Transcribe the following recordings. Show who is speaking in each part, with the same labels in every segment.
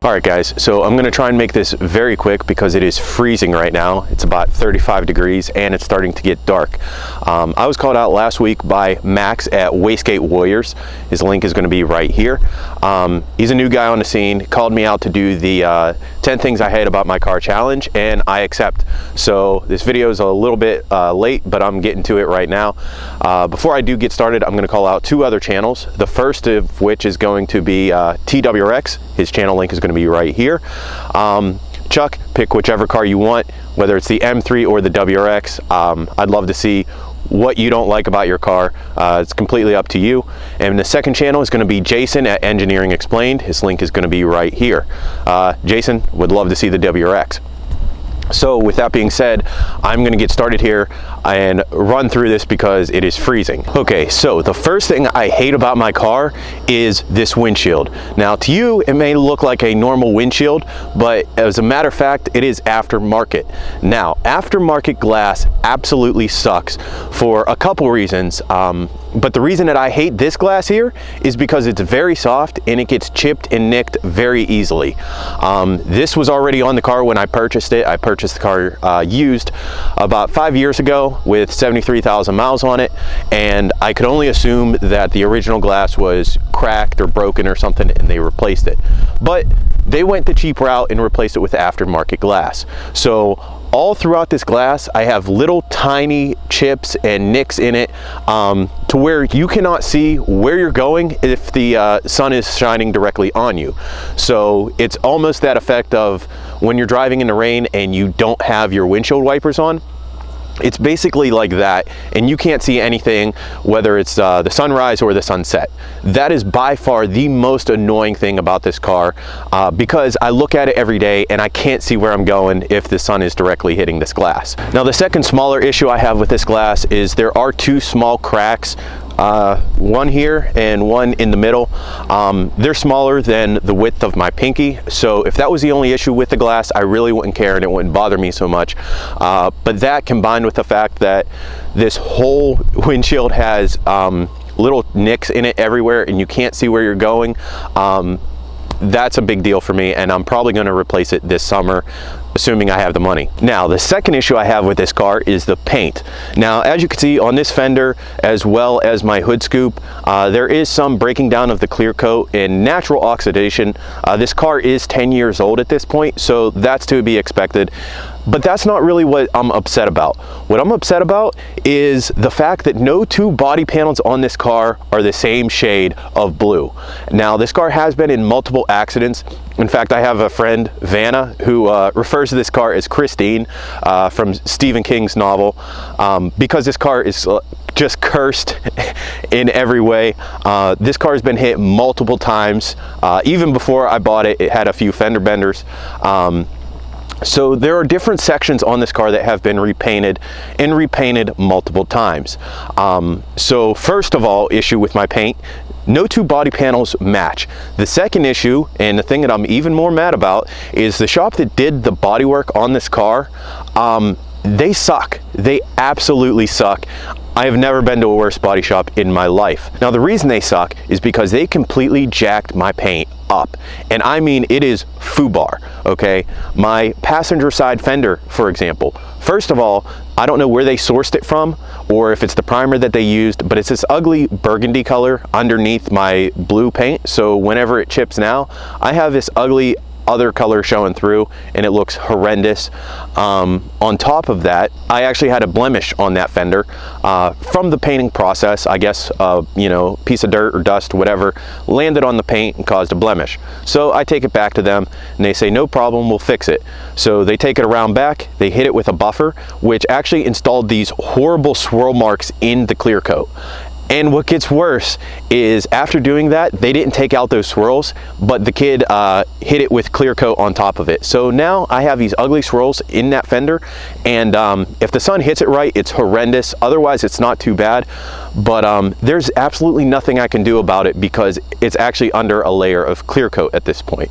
Speaker 1: Alright guys, so I'm going to try and make this very quick because it is freezing right now. It's about 35 degrees and it's starting to get dark. I was called out last week by Max at WasteGate Warriors. His link is going to be right here. He's a new guy on the scene, called me out to do the 10 things I hate about my car challenge, and I accept. So this video is a little bit late, but I'm getting to it right now. Before I do get started, I'm going to call out two other channels. The first of which is going to be T-WRX. His channel link is going to be right here. Chuck, pick whichever car you want, whether it's the M3 or the WRX. I'd love to see what you don't like about your car. It's completely up to you. And the second channel is going to be Jason at Engineering Explained. His link is going to be right here. Jason would love to see the WRX. So with that being said, I'm going to get started here and run through this because it is freezing. Okay, so the first thing I hate about my car is this windshield. Now to you, it may look like a normal windshield, but as a matter of fact, it is aftermarket. Now, aftermarket glass absolutely sucks for a couple reasons. But the reason that I hate this glass here is because it's very soft and it gets chipped and nicked very easily. This was already on the car when I purchased it. I purchased the car used about 5 years ago with 73,000 miles on it, and I could only assume that the original glass was cracked or broken or something and they replaced it. But they went the cheap route and replaced it with aftermarket glass. So all throughout this glass, I have little tiny chips and nicks in it to where you cannot see where you're going if the sun is shining directly on you. So it's almost that effect of when you're driving in the rain and you don't have your windshield wipers on. It's basically like that, and you can't see anything, whether it's the sunrise or the sunset. That is by far the most annoying thing about this car because I look at it every day and I can't see where I'm going if the sun is directly hitting this glass. Now, the second smaller issue I have with this glass is there are two small cracks, one here and one in the middle. They're smaller than the width of my pinky, so if that was the only issue with the glass, I really wouldn't care and it wouldn't bother me so much. But that combined with the fact that this whole windshield has little nicks in it everywhere and you can't see where you're going, that's a big deal for me, and I'm probably going to replace it this summer, assuming I have the money. Now, the second issue I have with this car is the paint. Now, as you can see on this fender, as well as my hood scoop, there is some breaking down of the clear coat and natural oxidation. This car is 10 years old at this point, so that's to be expected. But that's not really what I'm upset about. What I'm upset about is the fact that no two body panels on this car are the same shade of blue. Now, this car has been in multiple accidents. In fact, I have a friend, Vanna, who refers to this car as Christine from Stephen King's novel, because this car is just cursed in every way. This car has been hit multiple times. Even before I bought it, it had a few fender benders. So there are different sections on this car that have been repainted and repainted multiple times. So first of all, issue with my paint, no two body panels match. The second issue, and the thing that I'm even more mad about, is the shop that did the bodywork on this car, they suck. They absolutely suck. I have never been to a worse body shop in my life. Now, the reason they suck is because they completely jacked my paint up. And I mean, it is FUBAR, okay? My passenger side fender, for example, first of all, I don't know where they sourced it from or if it's the primer that they used, but it's this ugly burgundy color underneath my blue paint. So whenever it chips now, I have this ugly other color showing through and it looks horrendous. On top of that, I actually had a blemish on that fender from the painting process. I guess you know, piece of dirt or dust, whatever, landed on the paint and caused a blemish. So I take it back to them and they say no problem, we'll fix it. So they take it around back, they hit it with a buffer, which actually installed these horrible swirl marks in the clear coat. And what gets worse is after doing that, they didn't take out those swirls, but the kid hit it with clear coat on top of it. So now I have these ugly swirls in that fender, and if the sun hits it right, it's horrendous. Otherwise, it's not too bad. But there's absolutely nothing I can do about it because it's actually under a layer of clear coat at this point.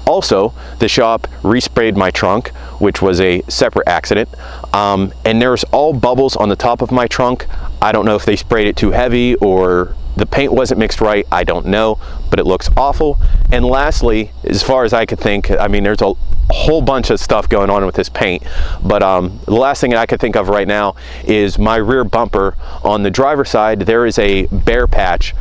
Speaker 1: Also, the shop resprayed my trunk, which was a separate accident, and there's all bubbles on the top of my trunk. I don't know if they sprayed it too heavy or the paint wasn't mixed right, I don't know, but it looks awful. And lastly, as far as I could think, I mean, there's a whole bunch of stuff going on with this paint, but the last thing that I could think of right now is my rear bumper. On the driver's side, there is a bare patch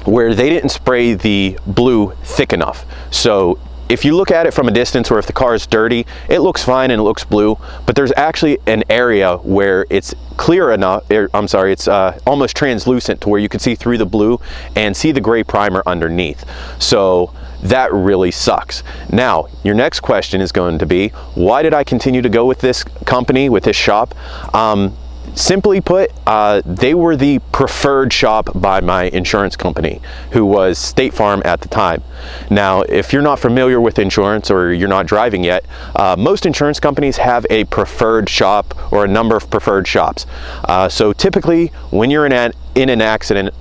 Speaker 1: where they didn't spray the blue thick enough. So if you look at it from a distance, or if the car is dirty, it looks fine and it looks blue, but there's actually an area where it's clear enough, it's almost translucent to where you can see through the blue and see the gray primer underneath. So that really sucks. Now, your next question is going to be, why did I continue to go with this company, with this shop? Simply put, they were the preferred shop by my insurance company, who was State Farm at the time. Now, if you're not familiar with insurance, or you're not driving yet, most insurance companies have a preferred shop or a number of preferred shops. So typically, when you're in an accident,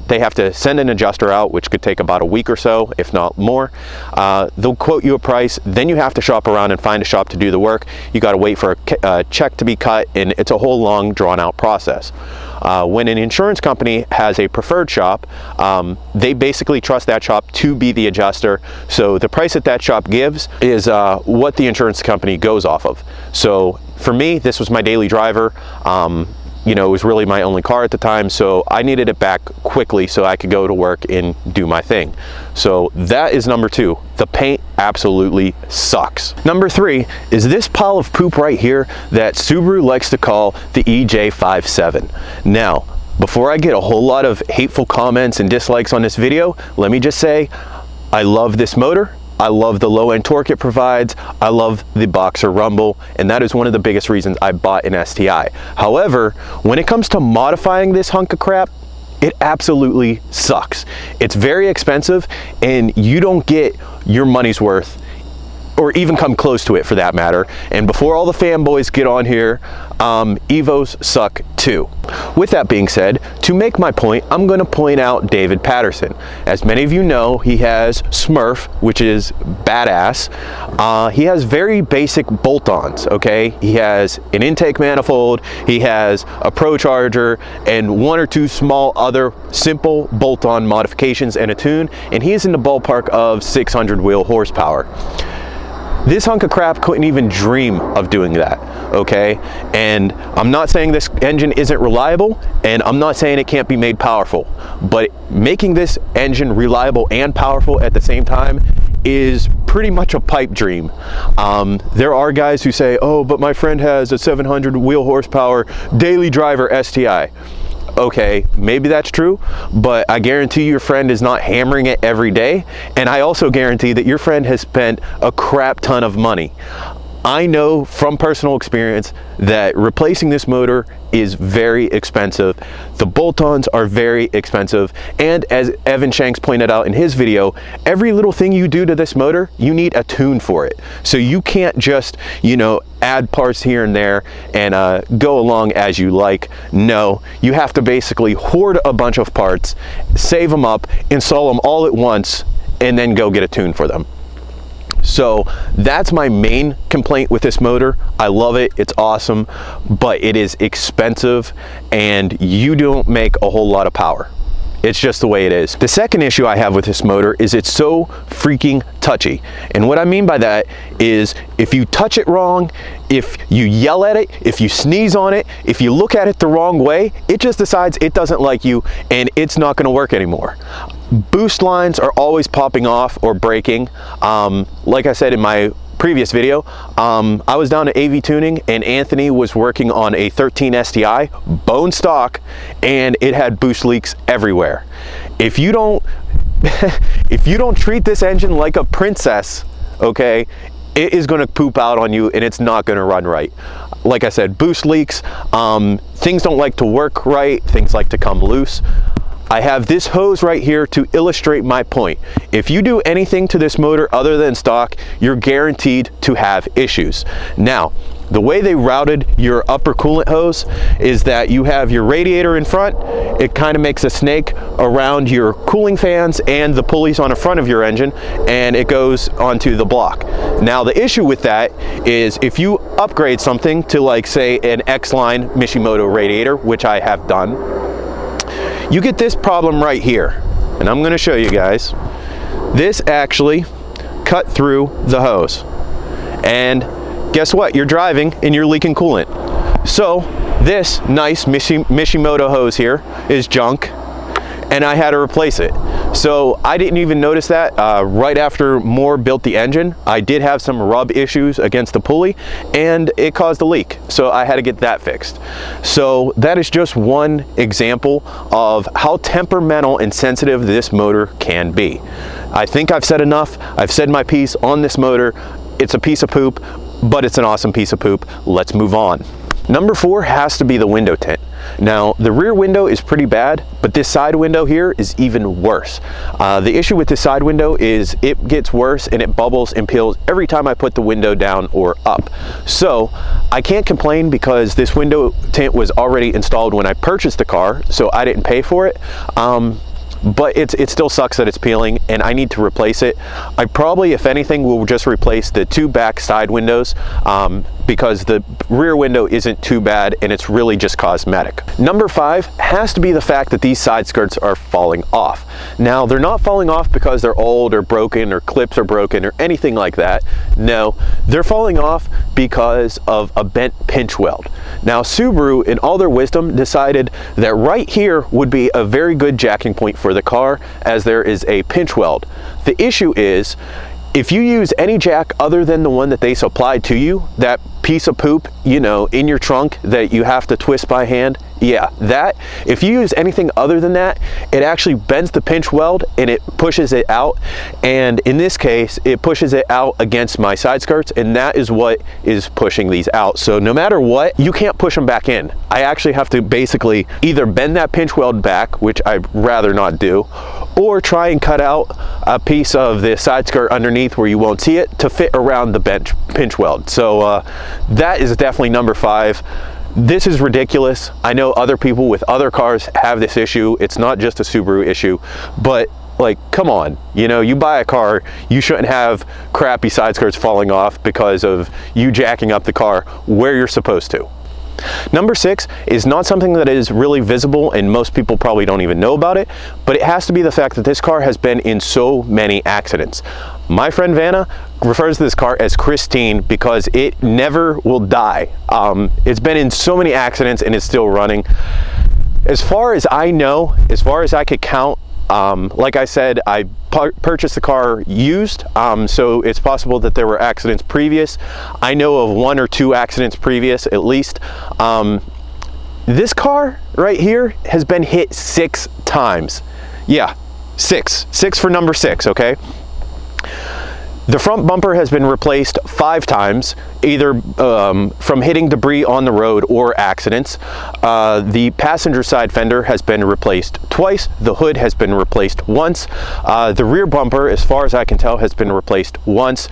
Speaker 1: they have to send an adjuster out, which could take about a week or so, if not more. They'll quote you a price, then you have to shop around and find a shop to do the work. You got to wait for a check to be cut, and it's a whole long, drawn-out process. When an insurance company has a preferred shop, they basically trust that shop to be the adjuster. So the price that that shop gives is what the insurance company goes off of. So for me, this was my daily driver. You know, it was really my only car at the time, so I needed it back quickly so I could go to work and do my thing. So that is number 2. The paint absolutely sucks. Number 3 is this pile of poop right here that Subaru likes to call the EJ57. Now, before I get a whole lot of hateful comments and dislikes on this video, let me just say, I love this motor. I love the low-end torque it provides. I love the boxer rumble, and that is one of the biggest reasons I bought an STI. However, when it comes to modifying this hunk of crap, it absolutely sucks. It's very expensive, and you don't get your money's worth, or even come close to it for that matter. And before all the fanboys get on here, Evos suck too. With that being said, to make my point, I'm going to point out David Patterson. As many of you know, he has Smurf, which is badass. He has very basic bolt-ons, okay? He has an intake manifold, he has a Pro Charger, and 1 or 2 small other simple bolt-on modifications and a tune, and he is in the ballpark of 600 wheel horsepower. This hunk of crap couldn't even dream of doing that, okay? And I'm not saying this engine isn't reliable, and I'm not saying it can't be made powerful, but making this engine reliable and powerful at the same time is pretty much a pipe dream. There are guys who say, oh, but my friend has a 700 wheel horsepower daily driver STI. Okay, maybe that's true, but I guarantee your friend is not hammering it every day, and I also guarantee that your friend has spent a crap ton of money. I know from personal experience that replacing this motor is very expensive. The bolt-ons are very expensive, and as Evan Shanks pointed out in his video, every little thing you do to this motor, you need a tune for it. So you can't just, you know, add parts here and there and go along as you like. No, you have to basically hoard a bunch of parts, save them up, install them all at once, and then go get a tune for them. So that's my main complaint with this motor. I love it, it's awesome, but it is expensive and you don't make a whole lot of power. It's just the way it is. The second issue I have with this motor is it's so freaking touchy. And what I mean by that is if you touch it wrong, if you yell at it, if you sneeze on it, if you look at it the wrong way, it just decides it doesn't like you and it's not gonna work anymore. Boost lines are always popping off or breaking. Like I said in my previous video, I was down at AV Tuning and Anthony was working on a 13 STI, bone stock, and it had boost leaks everywhere. If you don't if you don't treat this engine like a princess, okay, it is going to poop out on you and it's not going to run right. Like I said, boost leaks, things don't like to work right, things like to come loose. I have this hose right here to illustrate my point. If you do anything to this motor other than stock, you're guaranteed to have issues. Now, the way they routed your upper coolant hose is that you have your radiator in front, it kind of makes a snake around your cooling fans and the pulleys on the front of your engine, and it goes onto the block. Now, the issue with that is if you upgrade something to, like, say, an X-Line Mishimoto radiator, which I have done, You get this problem right here, and I'm going to show you guys. This actually cut through the hose, and guess what? You're driving and you're leaking coolant. So this nice Mishimoto hose here is junk, and I had to replace it. So I didn't even notice that right after Moore built the engine. I did have some rub issues against the pulley, and it caused a leak. So I had to get that fixed. So that is just one example of how temperamental and sensitive this motor can be. I think I've said enough. I've said my piece on this motor. It's a piece of poop, but it's an awesome piece of poop. Let's move on. Number 4 has to be the window tint. Now, the rear window is pretty bad, but this side window here is even worse. The issue with this side window is it gets worse and it bubbles and peels every time I put the window down or up. So I can't complain because this window tint was already installed when I purchased the car, so I didn't pay for it. But it still sucks that it's peeling, and I need to replace it. I probably, if anything, will just replace the 2 back side windows because the rear window isn't too bad and it's really just cosmetic. Number 5 has to be the fact that these side skirts are falling off. Now, they're not falling off because they're old or broken or clips are broken or anything like that. No, they're falling off because of a bent pinch weld. Now, Subaru, in all their wisdom, decided that right here would be a very good jacking point for the car, as there is a pinch weld. The issue is, if you use any jack other than the one that they supplied to you, that piece of poop, you know, in your trunk that you have to twist by hand, yeah, that, if you use anything other than that, it actually bends the pinch weld and it pushes it out. And in this case, it pushes it out against my side skirts, and that is what is pushing these out. So no matter what, you can't push them back in. I actually have to basically either bend that pinch weld back, which I'd rather not do, or try and cut out a piece of the side skirt underneath where you won't see it to fit around the pinch weld. So that is definitely number 5. This is ridiculous. I know other people with other cars have this issue. It's not just a Subaru issue, but like, come on, you know, you buy a car, you shouldn't have crappy side skirts falling off because of you jacking up the car where you're supposed to. Number 6 is not something that is really visible, and most people probably don't even know about it, but it has to be the fact that this car has been in so many accidents. My friend Vanna refers to this car as Christine because it never will die. It's been in so many accidents and it's still running. As far as I know, as far as I could count, like I said, I purchased the car used, so it's possible that there were accidents previous. I know of 1 or 2 accidents previous at least. This car right here has been hit 6 times. Yeah, 6 for number 6, okay? The front bumper has been replaced 5 times, either from hitting debris on the road or accidents. The passenger side fender has been replaced twice. The hood has been replaced once. The rear bumper, as far as I can tell, has been replaced once.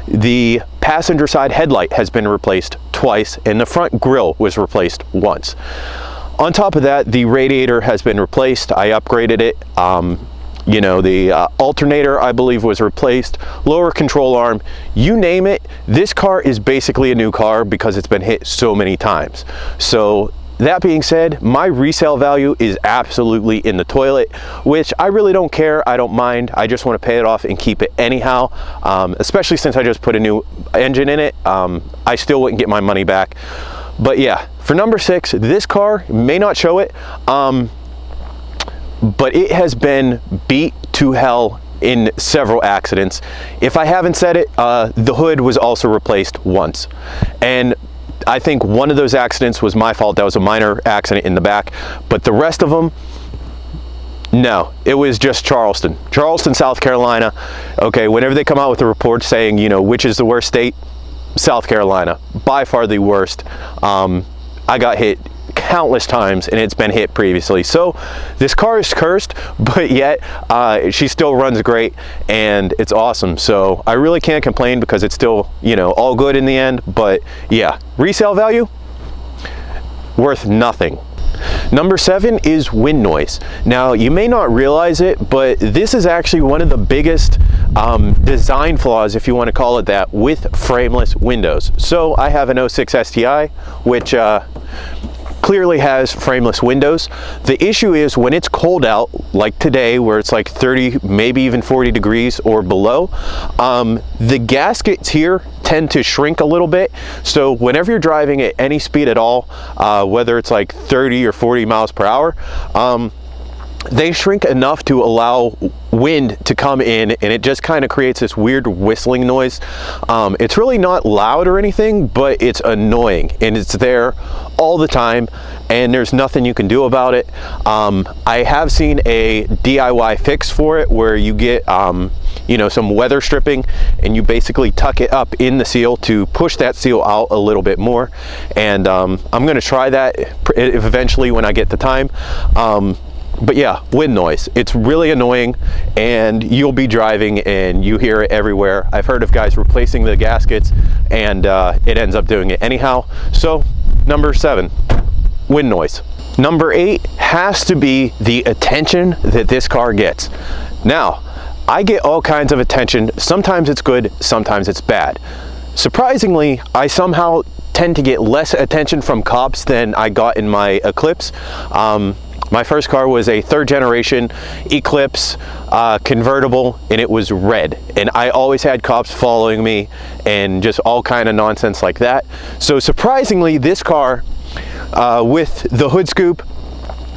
Speaker 1: The passenger side headlight has been replaced twice, and the front grille was replaced once. On top of that, the radiator has been replaced. I upgraded it. You know, the alternator, I believe, was replaced, lower control arm, you name it. This car is basically a new car because it's been hit so many times. So that being said, my resale value is absolutely in the toilet, which I really don't care. I don't mind. I just want to pay it off and keep it anyhow, especially since I just put a new engine in it. I still wouldn't get my money back. But yeah, for number 6, this car may not show it, but it has been beat to hell in several accidents. If I haven't said it, the hood was also replaced once. And I think one of those accidents was my fault. That was a minor accident in the back. But the rest of them, no, it was just Charleston, South Carolina. Okay, whenever they come out with a report saying, you know, which is the worst state, South Carolina, by far the worst. I got hit countless times and it's been hit previously. So this car is cursed, but yet she still runs great and it's awesome. So I really can't complain because it's still, you know, all good in the end. But yeah, resale value, worth nothing. Number 7 is wind noise. Now, you may not realize it, but this is actually one of the biggest design flaws, if you want to call it that, with frameless windows. So I have an 06 STI, which clearly has frameless windows. The issue is when it's cold out, like today, where it's like 30, maybe even 40 degrees or below, the gaskets here tend to shrink a little bit. So whenever you're driving at any speed at all, whether it's like 30 or 40 miles per hour, they shrink enough to allow wind to come in, and it just kind of creates this weird whistling noise. It's really not loud or anything, but it's annoying, and it's there all the time, and there's nothing you can do about it. I have seen a DIY fix for it where you get you know, some weather stripping, and you basically tuck it up in the seal to push that seal out a little bit more. And I'm going to try that eventually when I get the time. But yeah, wind noise, it's really annoying, and you'll be driving and you hear it everywhere. I've heard of guys replacing the gaskets, and it ends up doing it anyhow. So number 7, wind noise. Number 8 has to be the attention that this car gets. Now, I get all kinds of attention. Sometimes it's good, sometimes it's bad. Surprisingly, I somehow tend to get less attention from cops than I got in my Eclipse. My first car was a 3rd generation Eclipse convertible, and it was red, and I always had cops following me and just all kind of nonsense like that. So surprisingly, this car with the hood scoop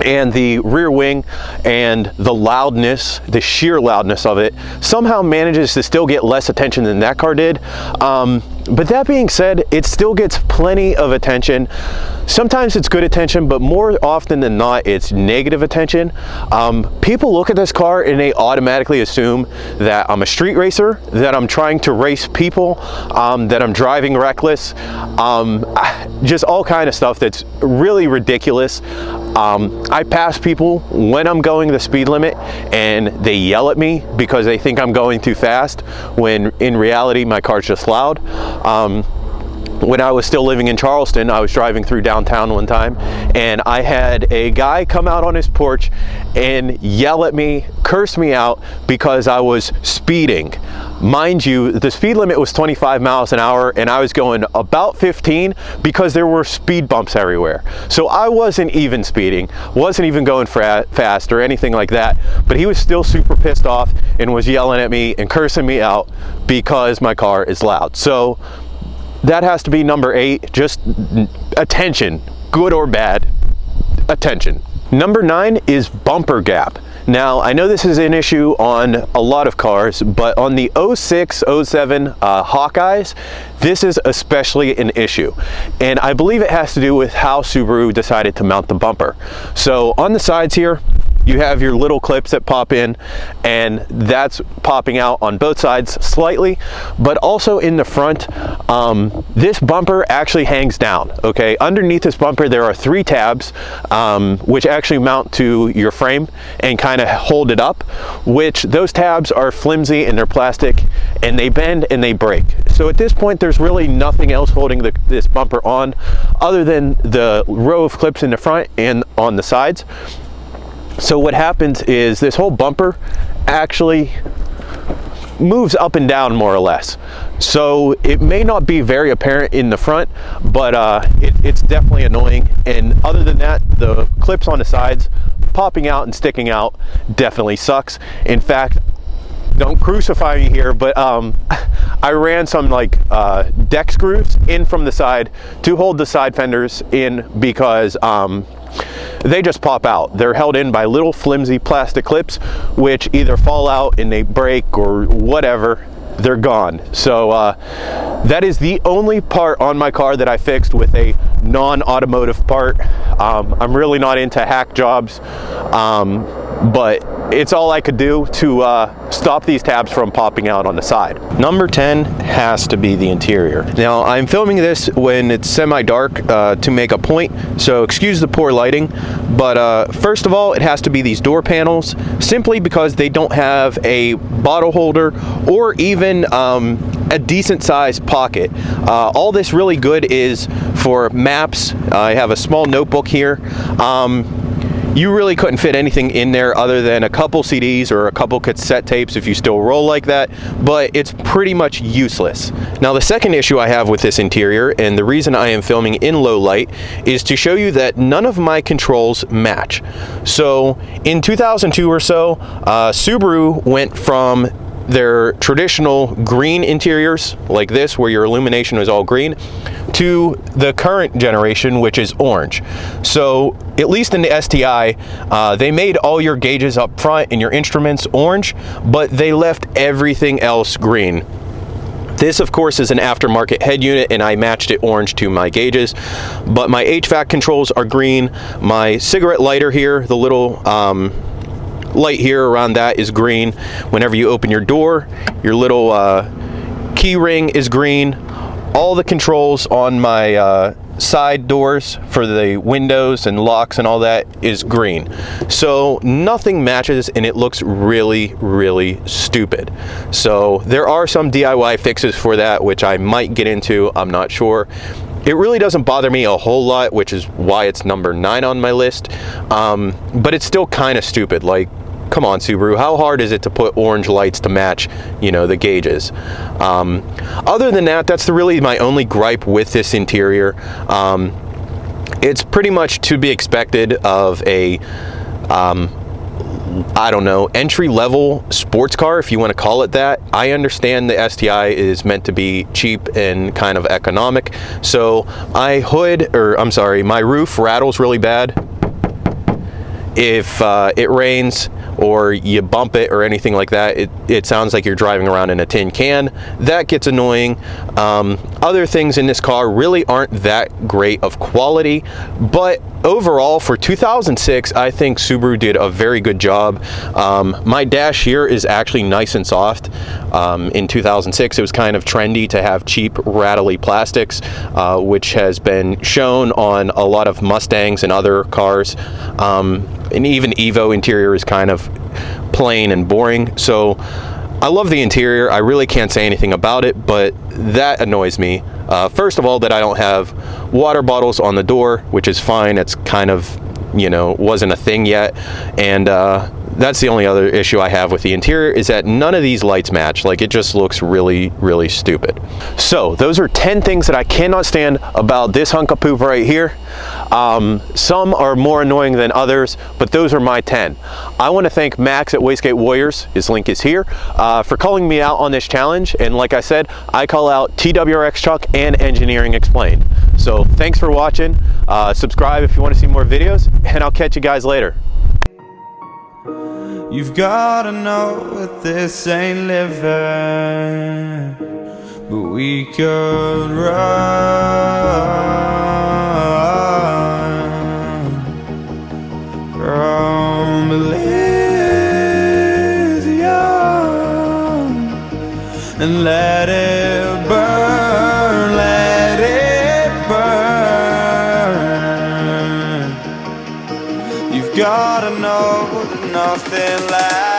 Speaker 1: and the rear wing and the loudness, the sheer loudness of it, somehow manages to still get less attention than that car did. But that being said, it still gets plenty of attention. Sometimes it's good attention, but more often than not, it's negative attention. People look at this car and they automatically assume that I'm a street racer, that I'm trying to race people, that I'm driving reckless, just all kind of stuff that's really ridiculous. I pass people when I'm going the speed limit, and they yell at me because they think I'm going too fast, when in reality my car's just loud. When I was still living in Charleston, I was driving through downtown one time, and I had a guy come out on his porch and yell at me, curse me out because I was speeding. Mind you, the speed limit was 25 miles an hour, and I was going about 15 because there were speed bumps everywhere. So I wasn't even speeding, wasn't even going fast or anything like that, but he was still super pissed off and was yelling at me and cursing me out because my car is loud. So that has to be number 8, just attention, good or bad, attention. Number 9 is bumper gap. Now, I know this is an issue on a lot of cars, but on the 06, 07 Hawkeyes, this is especially an issue. And I believe it has to do with how Subaru decided to mount the bumper. So on the sides here, you have your little clips that pop in, and that's popping out on both sides slightly, but also in the front. This bumper actually hangs down, okay? Underneath this bumper, there are 3 tabs, which actually mount to your frame and kind of hold it up, which those tabs are flimsy and they're plastic, and they bend and they break. So at this point, there's really nothing else holding this bumper on other than the row of clips in the front and on the sides. So what happens is this whole bumper actually moves up and down more or less. So it may not be very apparent in the front, but it's definitely annoying. And other than that, the clips on the sides popping out and sticking out definitely sucks. In fact, don't crucify me here, but I ran some like deck screws in from the side to hold the side fenders in because they just pop out. They're held in by little flimsy plastic clips, which either fall out and they break or whatever, they're gone. So that is the only part on my car that I fixed with a non-automotive part. I'm really not into hack jobs, but it's all I could do to stop these tabs from popping out on the side. Number 10 has to be the interior. Now, I'm filming this when it's semi-dark to make a point, so excuse the poor lighting, but first of all, it has to be these door panels, simply because they don't have a bottle holder or even a decent sized pocket. All this really good is for maps. I have a small notebook here. you really couldn't fit anything in there other than a couple CDs or a couple cassette tapes if you still roll like that, but it's pretty much useless. Now the second issue I have with this interior, and the reason I am filming in low light, is to show you that none of my controls match. So in 2002 or so, Subaru went from their traditional green interiors like this, where your illumination is all green, to the current generation, which is orange. So at least in the STI, they made all your gauges up front and your instruments orange, but they left everything else green. This, of course, is an aftermarket head unit, and I matched it orange to my gauges, but my HVAC controls are green. My cigarette lighter here, the little light here around that, is green. Whenever you open your door, your little key ring is green. All the controls on my side doors for the windows and locks and all that is green. So nothing matches, and it looks really, really stupid. So there are some DIY fixes for that, which I might get into, I'm not sure. It really doesn't bother me a whole lot, which is why it's number 9 on my list. But it's still kind of stupid. Like, come on, Subaru, how hard is it to put orange lights to match, you know, the gauges? Other than that, that's really my only gripe with this interior. It's pretty much to be expected of a, I don't know, entry-level sports car, if you want to call it that. I understand the STI is meant to be cheap and kind of economic. So my roof rattles really bad if it rains or you bump it or anything like that. It sounds like you're driving around in a tin can. That gets annoying. Other things in this car really aren't that great of quality, but overall for 2006, I think Subaru did a very good job. My dash here is actually nice and soft. In 2006, it was kind of trendy to have cheap, rattly plastics, which has been shown on a lot of Mustangs and other cars. And even Evo interior is kind of plain and boring. So I love the interior. I really can't say anything about it, but that annoys me. First of all, that I don't have water bottles on the door, which is fine. It's kind of, you know, wasn't a thing yet. And that's the only other issue I have with the interior, is that none of these lights match. Like, it just looks really, really stupid. So those are 10 things that I cannot stand about this hunk of poop right here. Some are more annoying than others, but those are my 10. I want to thank Max at WasteGate Warriors, his link is here, for calling me out on this challenge. And like I said, I call out T-WRX Chuck and Engineering Explained. So thanks for watching. Subscribe if you want to see more videos, and I'll catch you guys later.
Speaker 2: You've gotta know that this ain't living, but we could run from Elysium and let it burn, let it burn. You've gotta know that nothing lasts.